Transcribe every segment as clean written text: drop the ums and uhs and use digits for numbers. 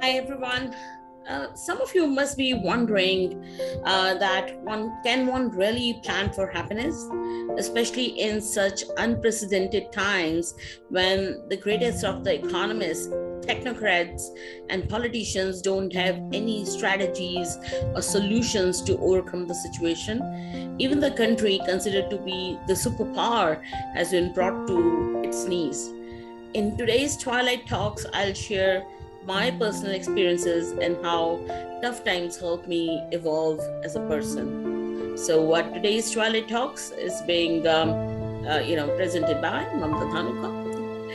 Hi everyone. Some of you must be wondering that one really plan for happiness, especially in such unprecedented times when the greatest of the economists, technocrats, and politicians don't have any strategies or solutions to overcome the situation. Even the country considered to be the superpower has been brought to its knees. In today's Twilight Talks, I'll share my personal experiences and how tough times helped me evolve as a person. So, what today's Twilight Talks is being, presented by Mamta Dhanuka.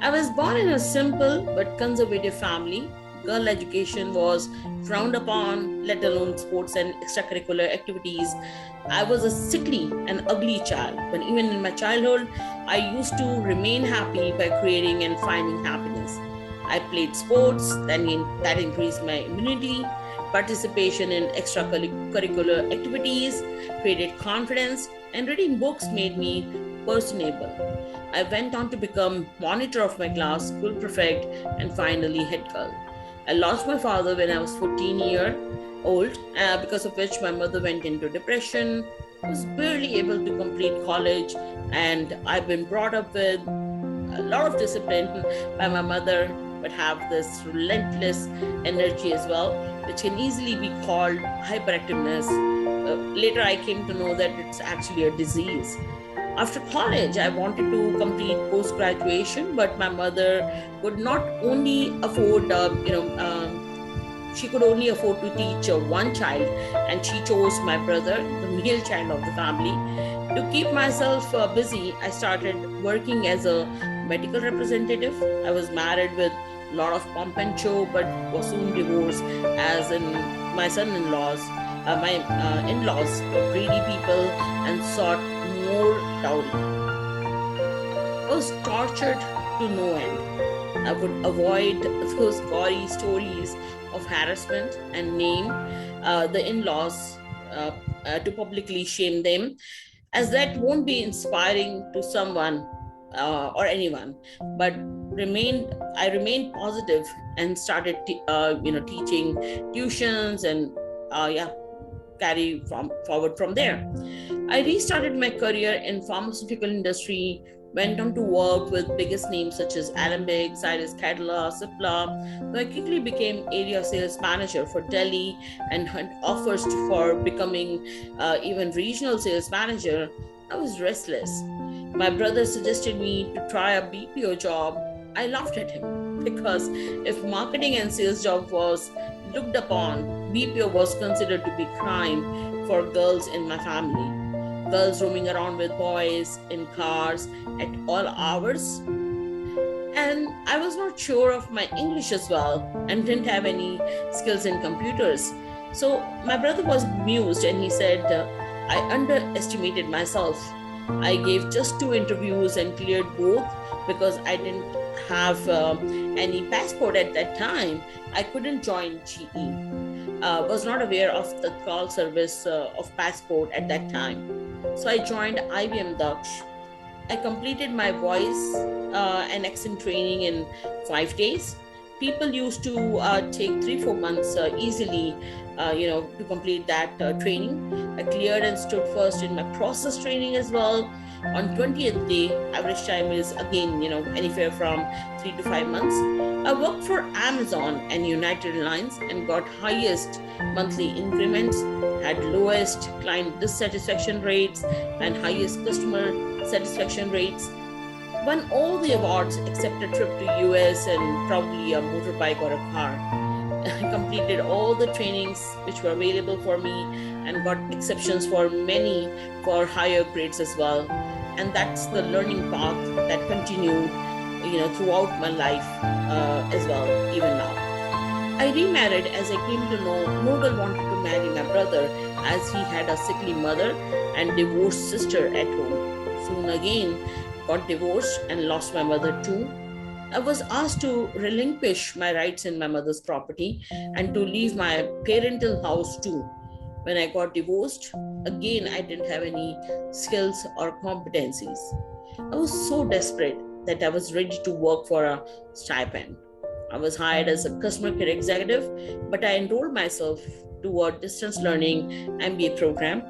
I was born in a simple but conservative family. Girl education was frowned upon, let alone sports and extracurricular activities. I was a sickly and ugly child, but even in my childhood, I used to remain happy by creating and finding happiness. I played sports, that increased my immunity, participation in extracurricular activities, created confidence, and reading books made me personable. I went on to become monitor of my class, school prefect, and finally head girl. I lost my father when I was 14-year old, because of which my mother went into depression, was barely able to complete college, and I've been brought up with a lot of discipline by my mother, but have this relentless energy as well, which can easily be called hyperactiveness. Later, I came to know that it's actually a disease. After college, I wanted to complete post graduation, but my mother could not only afford, she could only afford to teach one child, and she chose my brother, the male child of the family. To keep myself busy, I started working as a medical representative. I was married with a lot of pomp and show, but was soon divorced, as in my son-in-laws. My in-laws were greedy people and sought more dowry. I was tortured to no end. I would avoid those gory stories of harassment and name the in laws to publicly shame them, as that won't be inspiring to someone or anyone. But I remained positive and started teaching tuitions and carry forward from there. I restarted my career in pharmaceutical industry, went on to work with biggest names such as Alembic, Cyrus Cadila, Cipla. So I quickly became area sales manager for Delhi and had offers for becoming even regional sales manager. I was restless. My brother suggested me to try a BPO job. I laughed at him because if marketing and sales job was looked upon, BPO was considered to be crime for girls in my family. Girls roaming around with boys in cars at all hours. And I was not sure of my English as well and didn't have any skills in computers. So my brother was amused and he said, I underestimated myself. I gave just 2 interviews and cleared both because I didn't have any passport at that time. I couldn't join GE. Was not aware of the call service of passport at that time. So I joined IBM Daksh. I completed my voice and accent training in 5 days. People used to take 3-4 months easily, to complete that training. I cleared and stood first in my process training as well. On 20th day, average time is again, anywhere from 3 to 5 months. I worked for Amazon and United Airlines and got highest monthly increments, had lowest client dissatisfaction rates and highest customer satisfaction rates. Won all the awards except a trip to US and probably a motorbike or a car. I completed all the trainings which were available for me and got exceptions for many for higher grades as well. And that's the learning path that continued, throughout my life as well, even now. I remarried as I came to know no girl wanted to marry my brother as he had a sickly mother and divorced sister at home. Soon again, got divorced and lost my mother too. I was asked to relinquish my rights in my mother's property and to leave my parental house too. When I got divorced, again, I didn't have any skills or competencies. I was so desperate that I was ready to work for a stipend. I was hired as a customer care executive, but I enrolled myself to a distance learning MBA program.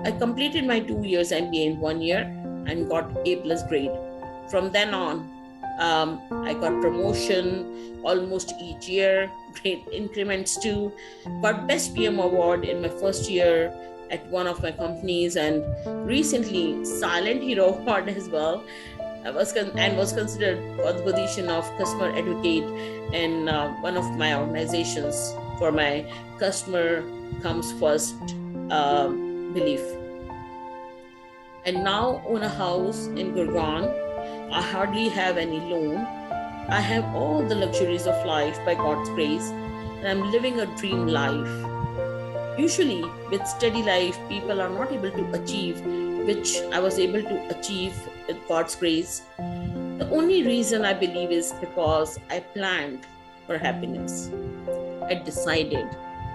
I completed my 2 years MBA in 1 year and got A plus grade. From then on, I got promotion almost each year, great increments too. Got Best PM award in my first year at one of my companies, and recently Silent Hero award as well. I was considered for the position of customer advocate in one of my organizations for my customer comes first uh, belief. And now own a house in Gurgaon. I hardly have any loan. I have all the luxuries of life by God's grace, and I'm living a dream life. Usually, with steady life, people are not able to achieve, which I was able to achieve with God's grace. The only reason I believe is because I planned for happiness. I decided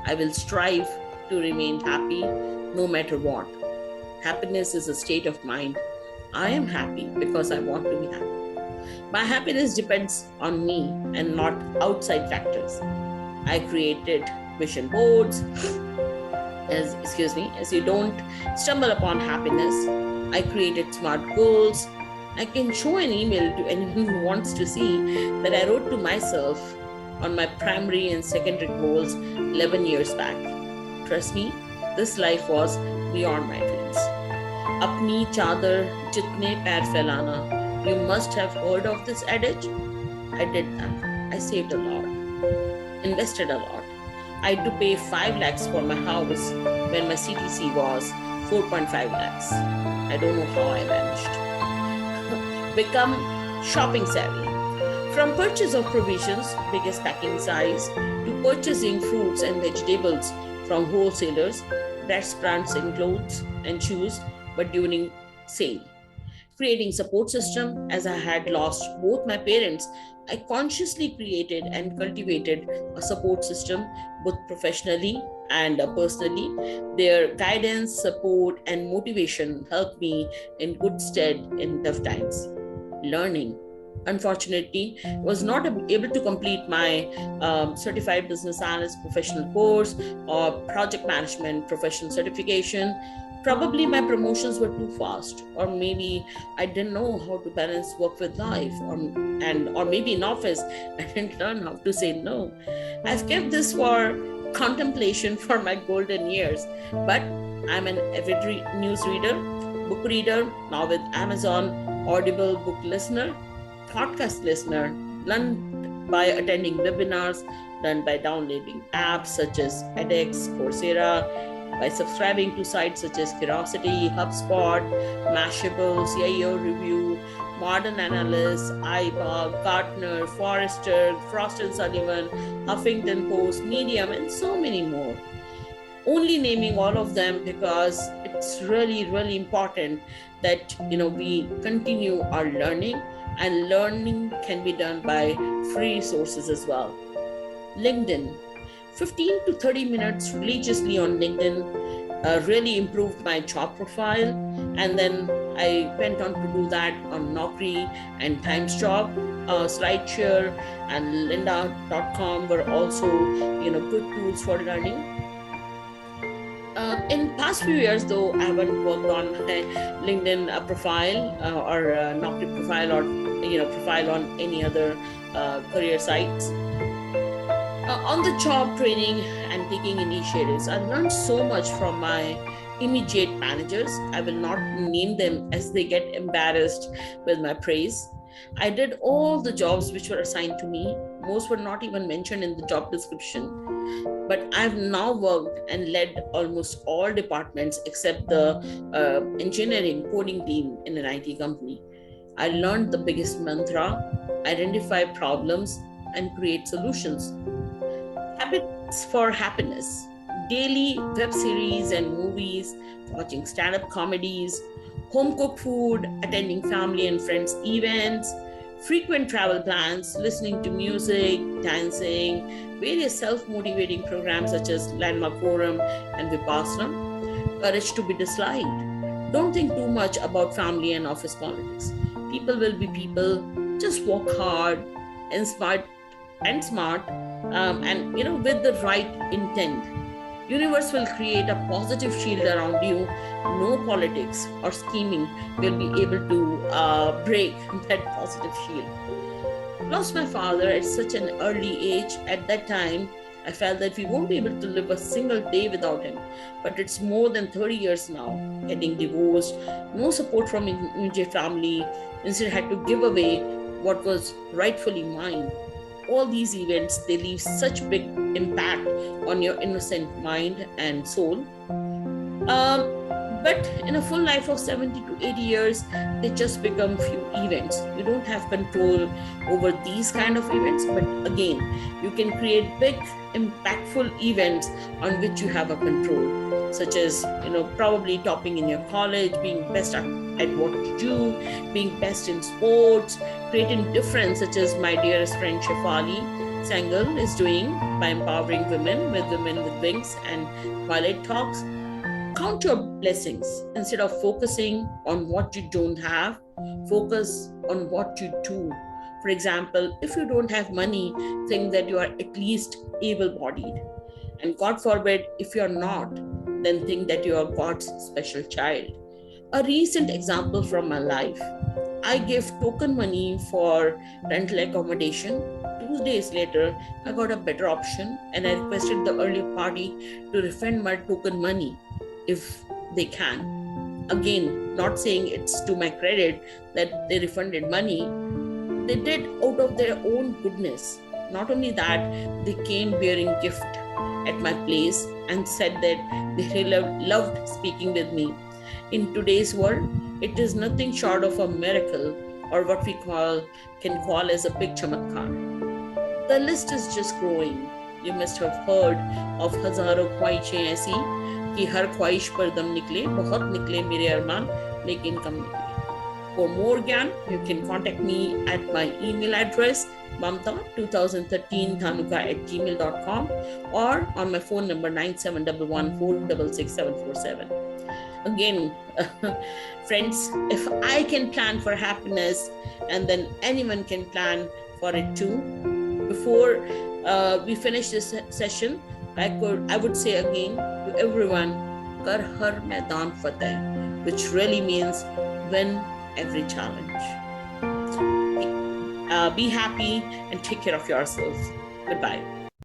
I will strive to remain happy no matter what. Happiness is a state of mind. I am happy because I want to be happy. My happiness depends on me and not outside factors. I created vision boards, as you don't stumble upon happiness. I created smart goals. I can show an email to anyone who wants to see that I wrote to myself on my primary and secondary goals 11 years back. Trust me, this life was beyond my dreams. Apni chadar jitne pair phailana. You must have heard of this adage. I did that. I saved a lot, invested a lot. I had to pay 5 lakhs for my house when my CTC was 4.5 lakhs. I don't know how I managed. Become shopping savvy. From purchase of provisions, biggest packing size, to purchasing fruits and vegetables from wholesalers, that's brands in clothes and shoes, but during sale. Creating support system, as I had lost both my parents, I consciously created and cultivated a support system both professionally and personally. Their guidance, support, and motivation helped me in good stead in tough times. Learning. Unfortunately, was not able to complete my certified business analyst professional course or project management professional certification. Probably my promotions were too fast, or maybe I didn't know how to balance work with life, or maybe in office I didn't learn how to say no. I've kept this for contemplation for my golden years, but I'm an avid news reader, book reader, now with Amazon Audible book listener, podcast listener, learned by attending webinars, learned by downloading apps such as edX, Coursera, by subscribing to sites such as Curiosity, HubSpot, Mashable, CIO Review, Modern Analyst, iBug, Gartner, Forrester, Frost & Sullivan, Huffington Post, Medium, and so many more. Only naming all of them because it's really, really important that we continue our learning, and learning can be done by free resources as well. LinkedIn. 15 to 30 minutes religiously on LinkedIn really improved my job profile. And then I went on to do that on Naukri and TimesJob. SlideShare and lynda.com were also good tools for learning. In past few years, though, I haven't worked on my LinkedIn profile or Naukri profile, or profile on any other career sites. On the job training and taking initiatives, I learned so much from my immediate managers. I will not name them as they get embarrassed with my praise. I did all the jobs which were assigned to me. Most were not even mentioned in the job description. But I've now worked and led almost all departments except the engineering coding team in an IT company. I learned the biggest mantra: identify problems and create solutions. Habits for happiness. Daily web series and movies, watching stand-up comedies, home cooked food, attending family and friends events, frequent travel plans, listening to music, dancing, various self-motivating programs such as Landmark Forum and Vipassana. Courage to be disliked. Don't think too much about family and office politics. People will be people. Just work hard and smart and smart, and with the right intent, universe will create a positive shield around you. No politics or scheming will be able to break that positive shield. Lost my father at such an early age. At that time, I felt that we won't be able to live a single day without him. But it's more than 30 years now. Getting divorced, no support from immediate family, instead had to give away what was rightfully mine. All these events, they leave such big impact on your innocent mind and soul. But in a full life of 70 to 80 years, they just become few events. You don't have control over these kind of events, but again, you can create big, impactful events on which you have a control, such as, probably topping in your college, being best at what you do, being best in sports, creating difference, such as my dearest friend Shefali Sangal is doing by empowering women with wings and TwilightTalks. Count your blessings. Instead of focusing on what you don't have, focus on what you do. For example, if you don't have money, think that you are at least able-bodied. And God forbid, if you are not, then think that you are God's special child. A recent example from my life: I gave token money for rental accommodation. 2 days later, I got a better option and I requested the early party to refund my token money if they can. Again, not saying it's to my credit that they refunded money. They did out of their own goodness. Not only that, they came bearing gift at my place and said that they loved speaking with me. In today's world, it is nothing short of a miracle, or what we can call as a big chamatkar. The list is just growing. You must have heard of हजारों ख्वाहिशें ऐसी कि हर ख्वाहिश पर दम निकले, बहुत निकले मेरे अरमान लेकिन कम निकले. For more Gyan, you can contact me at my email address mamta2013thanuka@gmail.com or on my phone number 9711466747. Again, friends, if I can plan for happiness, and then anyone can plan for it too. Before we finish this session, I would say again to everyone, Kar har maidan fateh, which really means win every challenge. Be happy and take care of yourselves. Goodbye.